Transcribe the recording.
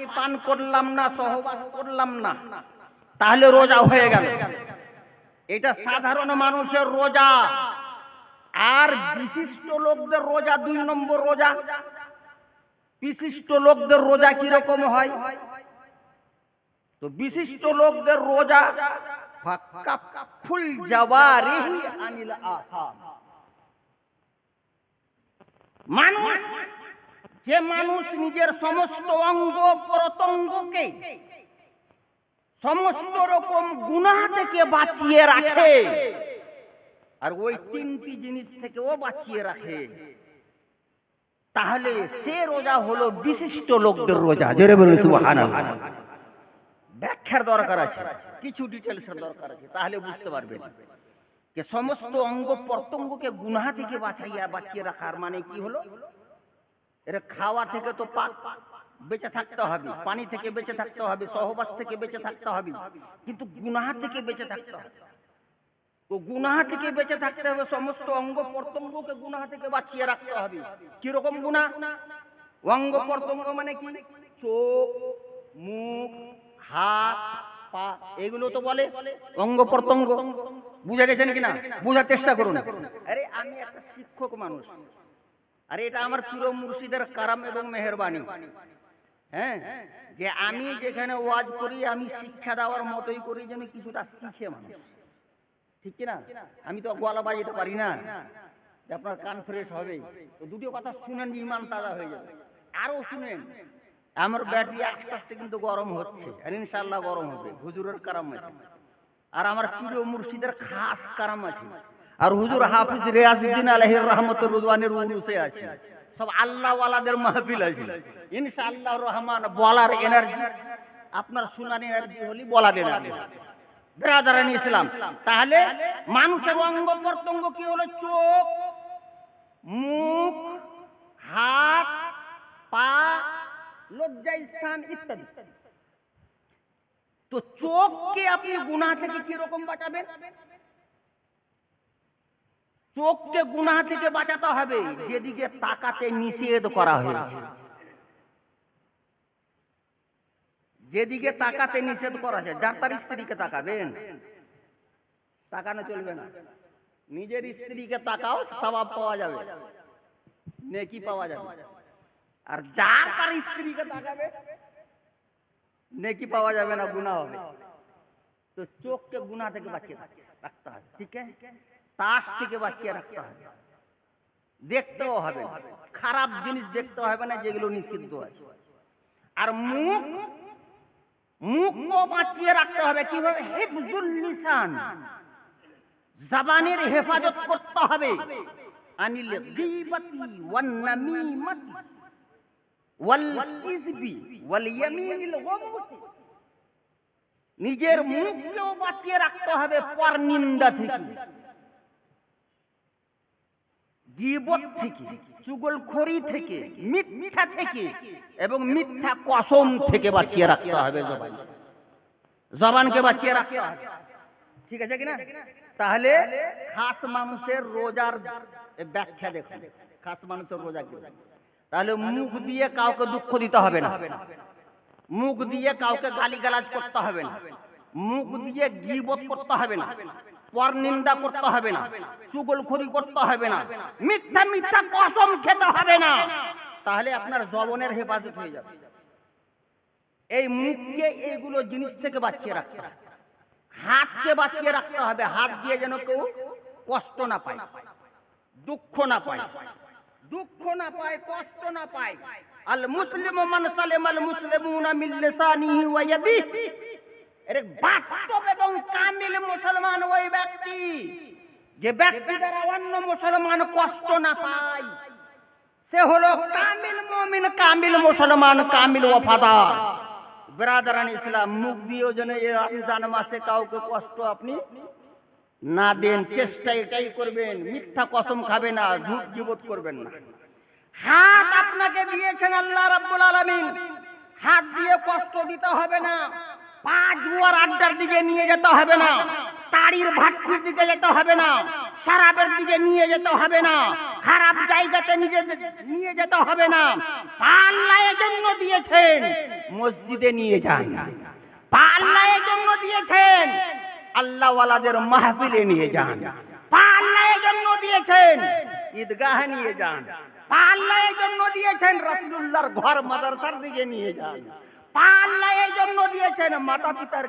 পানি পান করলাম না, সহবাস করলাম না, তাহলে রোজা হয়ে গেল। এটা সাধারণ মানুষের রোজা। আর বিশিষ্ট লোকদের রোজা 2 নম্বর রোজা। বিশিষ্ট লোকদের রোজা কিরকম হয়? তো বিশিষ্ট লোকদের রোজা ফাকাফুল জাওয়ারিহি আনিল আসাম। মানুষ, যে মানুষ নিজের সমস্ত অঙ্গ প্রত্যঙ্গকে সমস্ত রকম গুনাহ থেকে বাঁচিয়ে রাখে, আর ওই 3টি জিনিস থেকেও বাঁচিয়ে রাখে, তাহলে সে রোজা হলো বিশিষ্ট লোকদের রোজা। জোরে বলুন সুবহানাল্লাহ। ব্যাখ্যার দরকার আছে, কিছু ডিটেইলসের দরকার আছে, তাহলে বুঝতে পারবেন যে সমস্ত অঙ্গ প্রত্যঙ্গকে গুনাহ থেকে বাঁচিয়ে রাখার মানে কি হলো। এর খাওয়া থেকে তো বেঁচে থাকতে হবে, পানি থেকে বেঁচে থাকতে হবে, সহবাস থেকে বেঁচে থাকতে হবে, কিন্তু গুনাহ থেকে বেঁচে থাকতে হবে। তো গুনাহ থেকে বেঁচে থাকতে হবে, সমস্ত অঙ্গ প্রত্যঙ্গকে গুনাহ থেকে বাঁচিয়ে রাখতে হবে। কিরকম গুনাহ? অঙ্গ প্রত্যঙ্গ মানে কি? চোখ, মুখ, হাত, পা, এগুলো তো বলে অঙ্গ প্রত্যঙ্গ। বুঝে গেছেন কিনা? বুঝার চেষ্টা করুন। আরে আমি একটা শিক্ষক মানুষ, আরে এটা আমার প্রিয় মুর্শিদের কারাম এবং মেহেরবানি। হ্যাঁ, যে আমি যেখানে ওয়াজ করি আমি শিক্ষা দেওয়ার মতোই করি, যেন কিছুটা শিখে মানুষ, ঠিক কিনা? আমি তো গলা বাজাতে পারি না যে আপনার কান ফ্রেশ হবে। তো দুটো কথা শুনেন, ইমান তাজা হয়ে যাবে। আরো শুনেন, আমার ব্যাটারি আস্তে আস্তে কিন্তু গরম হচ্ছে, আর ইনশাআল্লাহ গরম হবে। হুজুরের কারাম আছে, আর আমার প্রিয় মুর্শিদের খাস কারাম আছে, আর হুজুর হাফিজ রিয়াজউদ্দিন আলাইহি রহমতুর রুজওয়ানের উরুসে আছে। সব আল্লাহ ওয়ালাদের মাহফিল আছে ইনশাআল্লাহ রহমান। বলার এনার্জি, আপনার শোনার এনার্জি হলি বলার এনার্জি। ব্রাদারান ইসলাম, তাহলে মানুষের অঙ্গ প্রত্যঙ্গ কি হলো? চোখ, মুখ, হাত, পা, লজ্জা স্থান ইত্যাদি। তো চোখকে আপনি গুনাহ থেকে কিরকম বাঁচাবেন? চোখকে গুনাহ থেকে বাঁচাতে হবে যেদিকে তাকাতে নিষেধ করা হয়েছে। যেদিকে তাকাতে নিষেধ করা আছে, যার তার স্ত্রীকে তাকাবেন, তাকানো চলবে না। নিজের স্ত্রীকে তাকাও, সওয়াব পাওয়া যাবে, নেকি পাওয়া যাবে। আর যার তার স্ত্রীকে তাকাবে, নেকি পাওয়া যাবে না, গুনাহ হবে। তো চোখকে গুনাহ থেকে বাঁচিয়ে রাখতে হবে, ঠিক আছে? তাস থেকে বাঁচিয়ে রাখতে হবে, দেখতেও হবে খারাপ জিনিস দেখতে হবে না, যেগুলো নিষিদ্ধ আছে। আর মুখও বাঁচিয়ে রাখতে হবে। কিভাবে? হিফজুল লিসান, জবানের হেফাজত করতে হবে। আনিল গীবাতি ওয়ান নামিমাতি ওয়াল কিযবি ওয়াল ইয়ামিনিল গামুতি। নিজের মুখকেও বাঁচিয়ে রাখতে হবে পরনিন্দা থেকে, গীবত থেকে, চুগলখড়ি থেকে, মিথ্যা থেকে এবং মিথ্যা কসম থেকে বাঁচিয়ে রাখতে হবে। জবানকে বাঁচিয়ে রাখতে হবে, ঠিক আছে কিনা? তাহলে খাস মানুষের রোজার ব্যাখ্যা দেখুন। খাস মানুষের রোজা কি? তাহলে মুখ দিয়ে কাউকে দুঃখ দিতে হবে না, মুখ দিয়ে কাউকে গালিগালাজ করতে হবে না, মুখ দিয়ে গীবত করতে হবে না, পরনিন্দা করতে হবে না, চুগলখড়ি করতে হবে না, মিথ্যা মিথ্যা কসম খেতে হবে না। তাহলে আপনার জবানের হেফাজত হয়ে যাবে। এই মুখকে এইগুলো জিনিস থেকে বাঁচিয়ে রাখতে হবে। হাতকে বাঁচিয়ে রাখতে হবে, হাত দিয়ে যেন কেউ কষ্ট না পায়, দুঃখ না পায়, কষ্ট না পায়। আল মুসলিমু মান সালিমাল মুসলিমুনা মিন লিসানিহি ওয়া ইয়াদিহি। এর বাস্তব এবং কামিল মুসলমান ওই ব্যক্তি, যে ব্যক্তি দ্বারা অন্য মুসলমান কষ্ট না পায়, সে হলো কামিল মুমিন, কামিল মুসলমান, কামিল ওয়াফাদার। ব্রাদারান ইসলাম, মুখ দিয়েও যেন এই রমজান মাসে কাউকে কষ্ট আপনি না দেন, চেষ্টা এটাই করবেন। মিথ্যা কসম খাবেন না, ঝুট গীবত করবেন না। হাত আপনাকে দিয়েছেন আল্লাহ রাব্বুল আলামিন, হাত দিয়ে কষ্ট দিতে হবে না, পা জুয়ার আড্ডার দিকে নিয়ে যেতে হবে না, তাড়ির ভাট্টির দিকে যেতে হবে না, শরাবের দিকে নিয়ে যেতে হবে না, খারাপ জায়গাতে নিয়ে যেতে হবে না। আল্লাহ এর জন্য দিয়েছেন মসজিদে নিয়ে যান। পা আল্লাহ এর জন্য দিয়েছেন, আল্লাহওয়ালাদের মাহফিলে নিয়ে যান। পা আল্লাহ এর জন্য দিয়েছেন, ঈদগাহে নিয়ে যান। পা আল্লাহ এর জন্য দিয়েছেন, রাসূলুল্লাহর ঘর মাদ্রাসার দিকে নিয়ে যান। পা আল্লাহ এর জন্য দিয়েছেন, মাতা পিতার